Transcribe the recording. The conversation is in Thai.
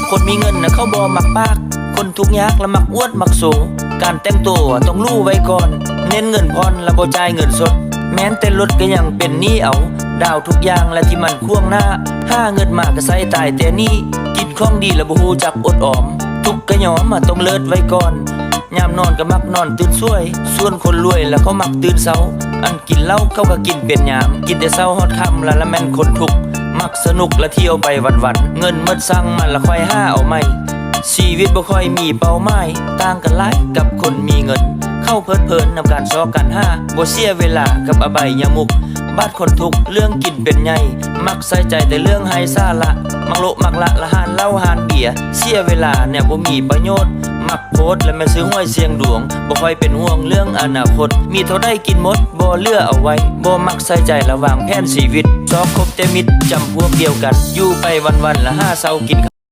คนมีเงินนะเขาบ่มักปากคนทุกข์ยากละมักอวดมักโสการแต่งตัวต้องรู้ไว้ก่อนเน้นเงินพรและบ่จ่ายเงินสดแม้นแต่รถก็ยังเป็นหนี้เอาดาวทุกอย่างและที่มันควงหน้าหาเงินมากก็ใส่ตายแต่นี่กินของดีและบ่ฮู้จักอดออมทุกข์ก็ยอมมาต้องเลิศไว้ก่อนยามนอนก็มักนอนตื่นสวยส่วนคนรวยแล้วเขามักตื่นเช้าอันกินเหล้าเขาก็กินเป็นยามกินแต่เช้าฮอดค่ำละแม่นคนทุกข์มักสนุกและเที่ยวไปวันๆเงินหมดสั่งมันละค่อยหาเอาใหม่ชีวิตบ่ค่อยมีเป้าหมายต่างกันหลายกับคนมีเงินเข้าเพลิดเพลินนำการซอกันห้าบ่เสียเวลากับอบายยมุกบาดคนทุกเรื่องกินเป็นใหญ่มักใส่ใจแต่เรื่องไฮซาละมักโลมักละละหานเหล้าหานเบียร์เสียเวลาเนี่ยบ่มีประโยชน์มักโพสและแม่ซื้อห้วยเสียงดวงบ่ค่อยเป็นห่วงเรื่องอนาคตมีเท่าได้กินหมดบ่เหลือเอาไว้บ่มักใส่ใจระหว่างแผนชีวิตชอบคบแต่มิตรจำพวกเดียวกันอยู่ไปวันๆละหาเช้ากิน